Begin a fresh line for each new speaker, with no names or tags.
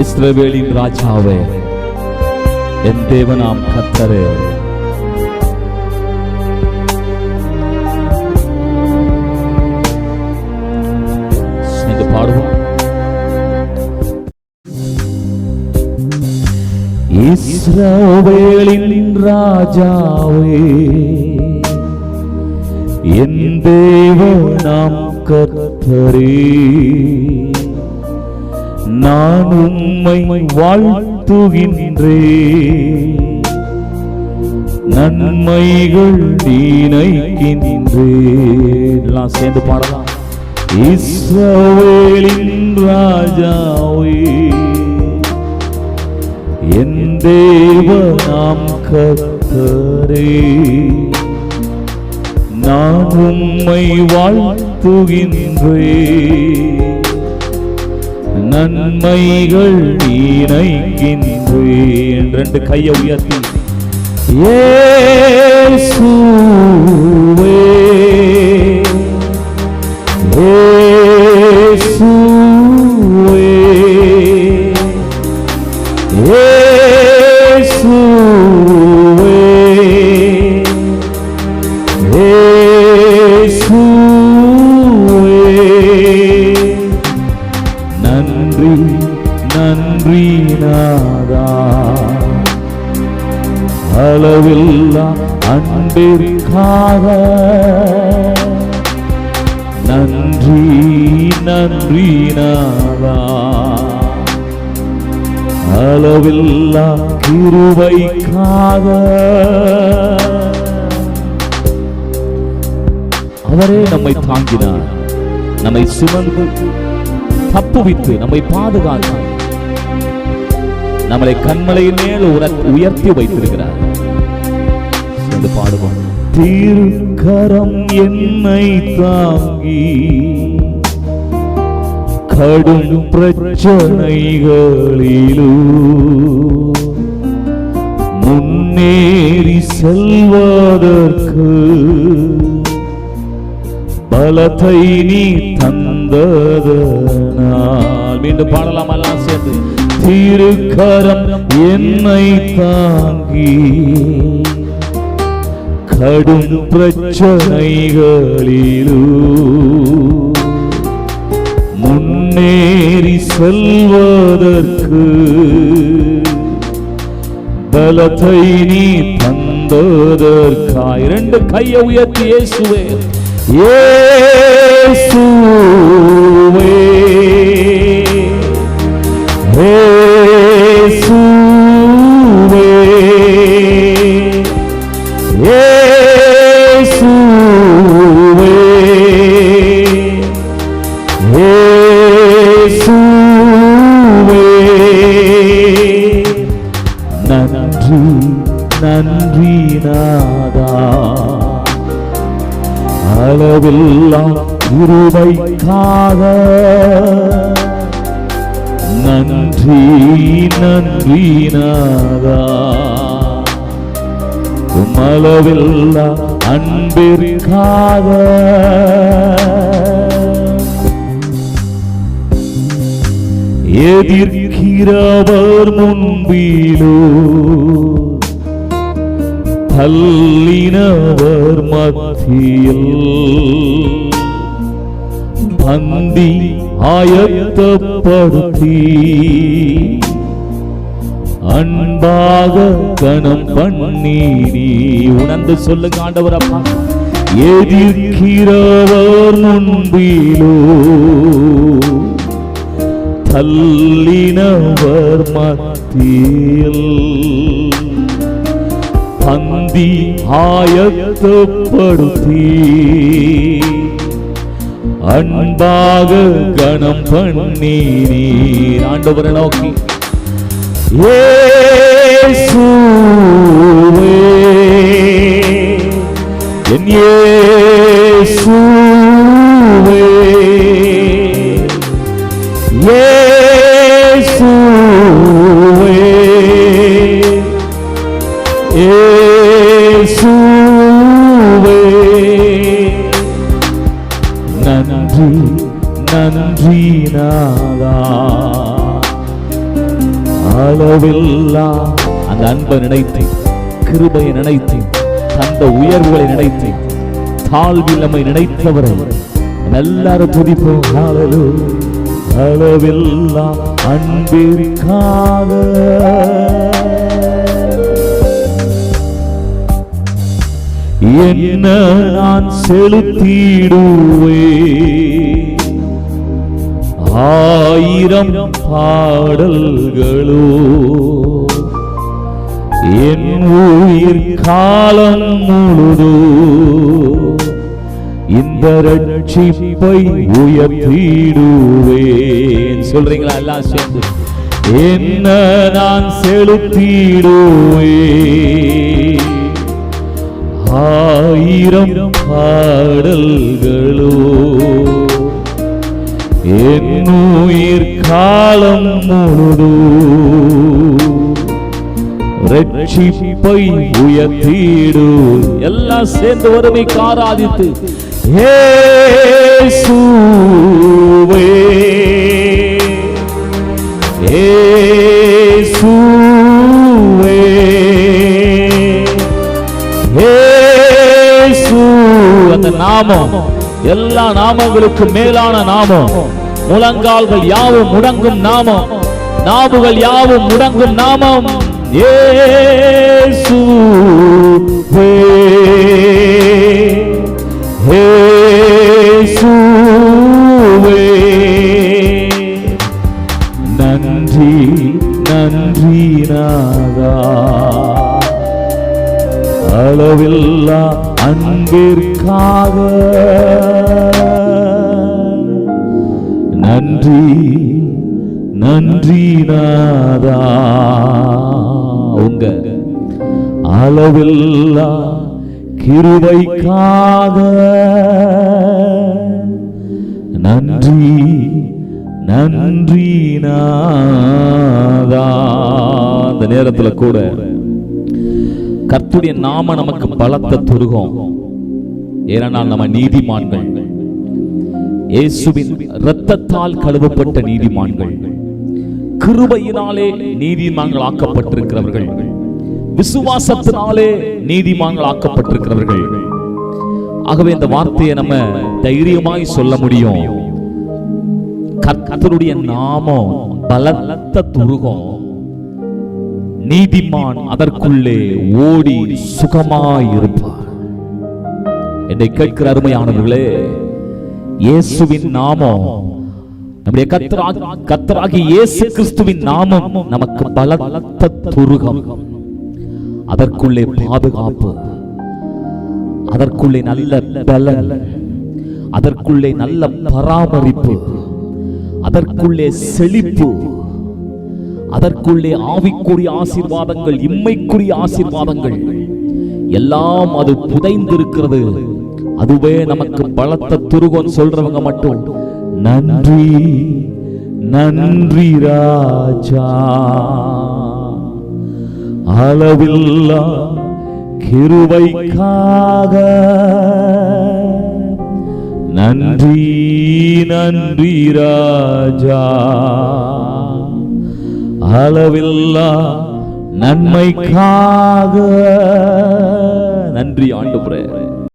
இஸ்ரவேலின் ராஜாவே, என் தேவனாம் கர்த்தரே, பாடுவோம். இஸ்ரவேலின் ராஜாவே, என் தேவனாம் கர்த்தரே, நான் உம்மை வாழ்த்துகின்றேன், நன்மைகள் நினைக்கின்றேன். எல்லாம் சேர்ந்து பாடலாம். இஸ்ரவேலின் ராஜாவே, என் தேவனாம் கர்த்தரே, நான் உம்மை வாழ்த்துகின்றேன், நன்மைகள் நினைக்கின்றேன். ரெண்டு கையை உயர்த்தி இயேசுவே, இயேசுவே, இயேசுவே, இயேசுவே, நன்றி நன்றி நாதா, அளவில்லா அன்பிற்காக நன்றி நன்றி நாதா, அளவில்லா கிருபைக்காக. அவரே நம்மை தாங்கினார், நம்மை சுமந்து தப்புவித்து நம்மை பாதுகாத்தார், நம்மளை கண்மலையின் மேல் உயர்த்தி வைத்திருக்கிறார். பாடுவோம். திருக்கரம் என்னை தாங்கி கடும் பிரச்சனைகளிலும் முன்னேறி செல்வதற்கு பலத்தை நீ தந்ததனால். மீண்டும் பாடலாம் எல்லாம் சேர்ந்து. திருக்கரம் என்னை தாங்கி கடும் பிரச்சனைகளிலும் முன்னேறி செல்வதற்கு பலத்தை நீ தந்ததற்காய். இரண்டு கையை உயர்த்தி இயேசுவே, இயேசுவே, இயேசுவே, இயேசுவே, இயேசுவே, நன்றி நன்றி நாதா, அளவில்லா கிருபைக்காக நன்றி நன்றி நாதா, அளவில்லா அன்பிற்காக. எதிர்க்கிறவர் முன்பிலோ தள்ளினவர் மத்தியில் பந்தி ஆயத்தப்படுத்தி அன்பாக கணம் பண்ணி. நீ உணர்ந்து சொல்லுங்க ஆண்டவர். அப்பா, எதிர்க்கிறவர் முன்பிலோ தள்ளினவர் மத்தியில் பந்தி ஆயத்தப்படுத்தி அன்பாக கணம் பண்ணி. நீர் ஆண்டவரை நோக்கி இயேசுவே, என் இயேசுவே, இயேசுவே, இயேசுவே, நன்றி நன்றி நாதா, அளவில்லா அந்த அன்பை நினைத்து, கிருபையை நினைத்து, தந்த உயர்வுகளை நினைத்து, தாழ்வில் நம்மை நினைத்தவரை எல்லாரும் துதிப்போம். ஹல்லேலூயா. அளவில்லா அன்பிற்காக என்ன நான் செலுத்திடுவே, ஆயிரம் பாடல்களோ என் உயிர் காலம் முழுதோ இந்த ரட்சிப்பை உயர்த்திடுவேன். சொல்றீங்களா எல்லாம் சேர்ந்து? என்ன நான் செலுத்திடுவே, ஆயிரம் பாடல்களோ என் உயிர் காலம் முழுதோ ரட்சிப்பை உயர்த்திடு. எல்லாம் சேர்ந்து ஒருமை ஆராதித்து, இயேசுவே இயேசுவே இயேசு. அந்த நாமம் எல்லா நாமங்களுக்கு மேலான நாமம். முழங்கால்கள் யாவும் முடங்கும் நாமம், நாவுகள் யாவும் முடங்கும் நாமம். இயேசுவே இயேசுவே. நன்றி நன்றி நாதா, அளவில்லா அன்பிற்காக நன்றி நன்றி நாதா. உங்க அளவில்லா கிருபைக்காக நன்றி நன்றி நாதா. அந்த நேரத்துல கூட கர்த்தருடைய நாம நமக்கு பலத்த துருகம். ஏனென்றால் நம்ம நீதிமான்கள், இயேசுவின் இரத்தத்தால் கழுவப்பட்ட நீதிமான்கள், கிருபையினாலே நீதிமான்கள் ஆக்கப்பட்டிருக்கிறவர்கள், விசுவாசத்தினாலே நீதிமான்கள் ஆக்கப்பட்டிருக்கிறவர்கள். ஆகவே இந்த வார்த்தையை நம்ம தைரியமாய் சொல்ல முடியும். கர்த்தருடைய நாமம் பலத்த துருகம். நீதிமான் அதற்குள்ளே ஓடி சுகமாயிருப்பார். என்னை கேட்கிற அருமையானவர்களே, இயேசுவின் நாமம், நம்முடைய கர்த்தராகிய இயேசு கிறிஸ்துவின் நாமம் நமக்கு பலத்த துருகம். அதற்குள்ளே பாதுகாப்பு, அதற்குள்ளே நல்ல பலன், அதற்குள்ளே நல்ல பராமரிப்பு, அதற்குள்ளே செழிப்பு, அதற்குள்ளே ஆவிக்குரிய ஆசீர்வாதங்கள், இம்மைக்குரிய ஆசீர்வாதங்கள் எல்லாம் அது புதைந்திருக்கிறது. அதுவே நமக்கு பலத்த துருகம். சொல்றவங்க மட்டும் நன்றி நன்றி ராஜா, அளவில்லா கிருபைக்காக நன்றி நன்றி ராஜா, அளவில்லா நன்மைக்காக நன்றி ஆண்டவரே.